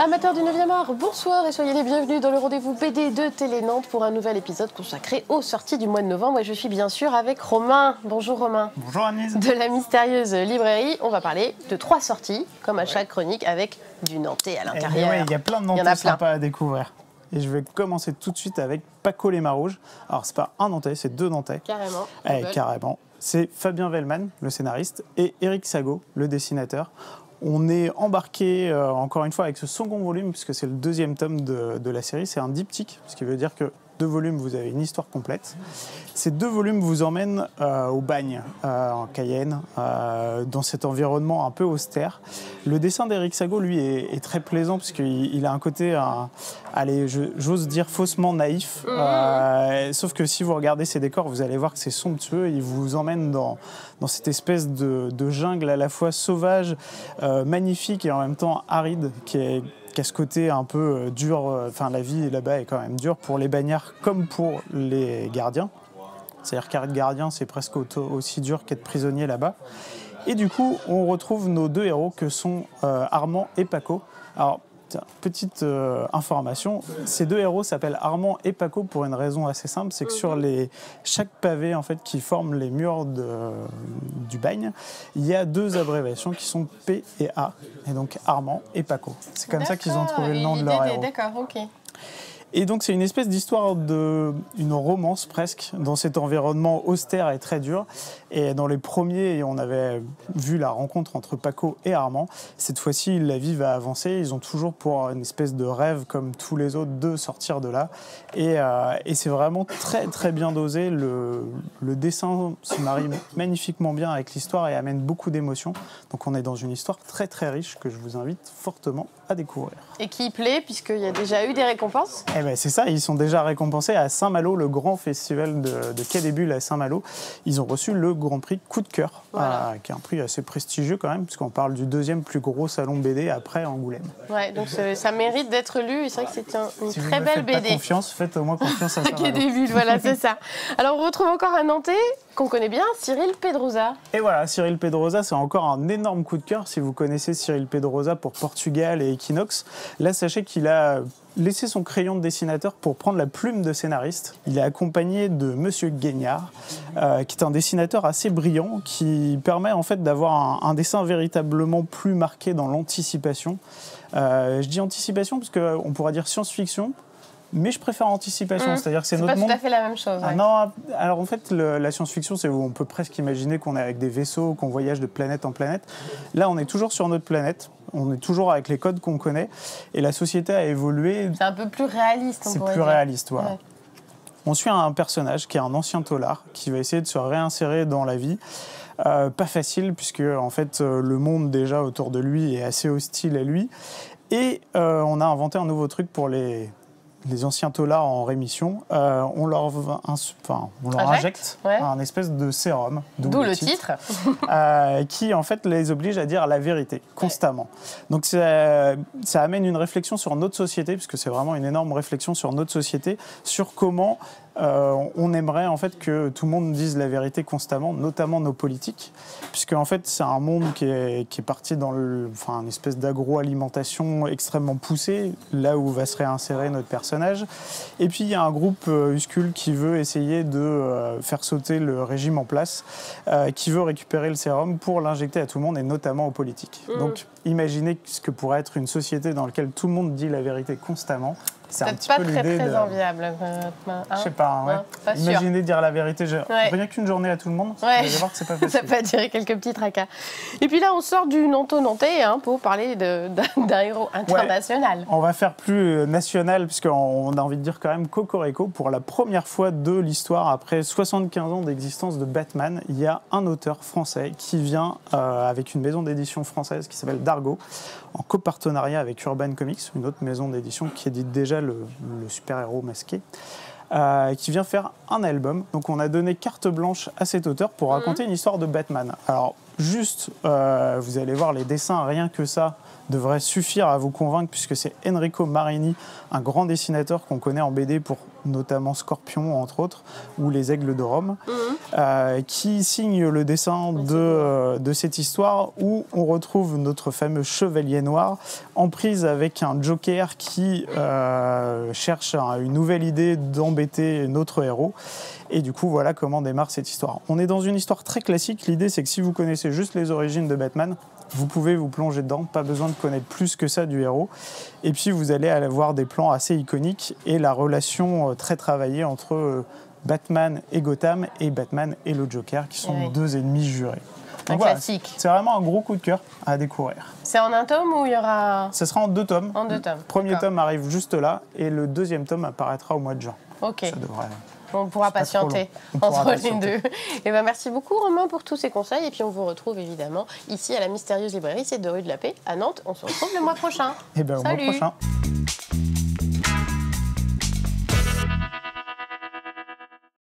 Amateurs du 9e art, bonsoir et soyez les bienvenus dans le rendez-vous BD de Télé Nantes pour un nouvel épisode consacré aux sorties du mois de novembre. Et je suis bien sûr avec Romain. Bonjour Romain. Bonjour Anise. De la mystérieuse librairie, on va parler de 3 sorties, comme à chaque chronique, avec du Nantais à l'intérieur. Il y a plein de Nantais sympas à découvrir. Et je vais commencer tout de suite avec Paco les Marouges. Alors c'est pas un Nantais, c'est 2 Nantais. Carrément. Carrément. C'est Fabien Wellman, le scénariste, et Éric Sago, le dessinateur. On est embarqué, encore une fois, avec ce second volume, puisque c'est le 2e tome de la série. C'est un diptyque, ce qui veut dire que 2 volumes, vous avez une histoire complète. Ces 2 volumes vous emmènent au Bagne, en Cayenne, dans cet environnement un peu austère. Le dessin d'Éric Sago, lui, est très plaisant, parce qu'il a un côté, j'ose dire, faussement naïf. Sauf que si vous regardez ses décors, vous allez voir que c'est somptueux. Il vous emmène dans cette espèce de jungle à la fois sauvage, magnifique et en même temps aride, qui a ce côté un peu dur. Enfin, la vie là-bas est quand même dure pour les bagnards comme pour les gardiens. C'est-à-dire qu'être gardien, c'est presque aussi dur qu'être prisonnier là-bas. Et du coup, on retrouve nos 2 héros que sont Armand et Paco. Alors, petite information, ces 2 héros s'appellent Armand et Paco pour une raison assez simple, c'est que sur chaque pavé en fait, qui forme les murs du Bagne, il y a 2 abréviations qui sont P et A, et donc Armand et Paco. C'est comme ça qu'ils ont trouvé le nom de leur héros. D'accord, ok. Et donc c'est une espèce d'histoire une romance presque, dans cet environnement austère et très dur. Et dans les premiers, on avait vu la rencontre entre Paco et Armand. Cette fois-ci, la vie va avancer. Ils ont toujours pour une espèce de rêve, comme tous les autres, de sortir de là. Et c'est vraiment très très bien dosé. Le dessin se marie magnifiquement bien avec l'histoire et amène beaucoup d'émotions. Donc on est dans une histoire très très riche que je vous invite fortement à découvrir. Et qui plaît, puisqu'il y a déjà eu des récompenses. Eh ben c'est ça, ils sont déjà récompensés à Saint-Malo, le grand festival de Quai des Bulles à Saint-Malo. Ils ont reçu le Grand Prix Coup de cœur, voilà. Qui est un prix assez prestigieux quand même, puisqu'on parle du 2e plus gros salon BD après Angoulême. Ouais, donc ça mérite d'être lu, et c'est vrai que c'est une si très belle BD. Si vous ne faites pas confiance, faites au moins confiance à Saint-Malo. Quai des Bulles, voilà, c'est ça. Alors on retrouve encore un Nantais qu'on connaît bien, Cyril Pedrosa. Et voilà, Cyril Pedrosa, c'est encore un énorme coup de cœur. Si vous connaissez Cyril Pedrosa pour Portugal et Equinox, là sachez qu'il a laissé son crayon de dessinateur pour prendre la plume de scénariste. Il est accompagné de Monsieur Guignard, qui est un dessinateur assez brillant, qui permet en fait d'avoir un dessin véritablement plus marqué dans l'anticipation. Je dis anticipation parce qu'on pourrait dire science-fiction, mais je préfère anticipation, c'est-à-dire que c'est notre monde. C'est pas tout à fait la même chose. Ouais. Non, alors en fait, la science-fiction, c'est où on peut presque imaginer qu'on est avec des vaisseaux, qu'on voyage de planète en planète. Là, on est toujours sur notre planète, on est toujours avec les codes qu'on connaît, et la société a évolué. C'est un peu plus réaliste, on pourrait dire. C'est plus réaliste, voilà. Ouais. On suit un personnage qui est un ancien taulard, qui va essayer de se réinsérer dans la vie. Pas facile, puisque en fait, le monde déjà autour de lui est assez hostile à lui. Et on a inventé un nouveau truc pour les anciens taulards en rémission. On leur injecte un espèce de sérum, d'où le titre. Qui en fait les oblige à dire la vérité constamment. Donc ça amène une réflexion sur notre société, puisque c'est vraiment une énorme réflexion sur notre société, sur comment on aimerait en fait que tout le monde dise la vérité constamment, notamment nos politiques, puisque en fait c'est un monde qui est parti dans une espèce d'agroalimentation extrêmement poussée, là où va se réinsérer notre personnage. Et puis il y a un groupe Uscule qui veut essayer de faire sauter le régime en place, qui veut récupérer le sérum pour l'injecter à tout le monde et notamment aux politiques. Donc imaginez ce que pourrait être une société dans laquelle tout le monde dit la vérité constamment. C'est un petit peu l'idée de... enviable. Je sais pas, ouais. Pas imaginez sûr. Dire la vérité, rien qu'une journée à tout le monde, vous allez voir que c'est pas facile. Ça peut attirer quelques petits tracas. Et puis là, on sort du Nantais pour parler d'un héros international. Ouais, on va faire plus national, puisqu'on a envie de dire quand même Cocorico. Pour la première fois de l'histoire, après 75 ans d'existence de Batman, il y a un auteur français qui vient avec une maison d'édition française qui s'appelle Dargaud, en copartenariat avec Urban Comics, une autre maison d'édition qui édite déjà le super-héros masqué, qui vient faire un album. Donc on a donné carte blanche à cet auteur pour raconter une histoire de Batman. Alors juste, vous allez voir les dessins, rien que ça devrait suffire à vous convaincre, puisque c'est Enrico Marini, un grand dessinateur qu'on connaît en BD pour notamment Scorpion entre autres, ou Les Aigles de Rome, qui signe le dessin de cette histoire où on retrouve notre fameux Chevalier Noir en prise avec un Joker qui cherche une nouvelle idée d'embêter notre héros. Et du coup, voilà comment démarre cette histoire. On est dans une histoire très classique. L'idée, c'est que si vous connaissez juste les origines de Batman, vous pouvez vous plonger dedans, pas besoin de connaître plus que ça du héros. Et puis, vous allez avoir des plans assez iconiques et la relation très travaillée entre Batman et Gotham et Batman et le Joker, qui sont deux ennemis jurés. Un classique. C'est vraiment un gros coup de cœur à découvrir. C'est en un tome ou il y aura... Ça sera en 2 tomes. En 2 tomes. Le premier tome arrive juste là et le deuxième tome apparaîtra au mois de juin. Ok. Ça devrait... On pourra patienter entre les deux. Et ben merci beaucoup Romain pour tous ces conseils. Et puis on vous retrouve évidemment ici à la Mystérieuse Librairie, c'est 2 rue de la Paix à Nantes. On se retrouve le mois prochain. Et bien au mois prochain.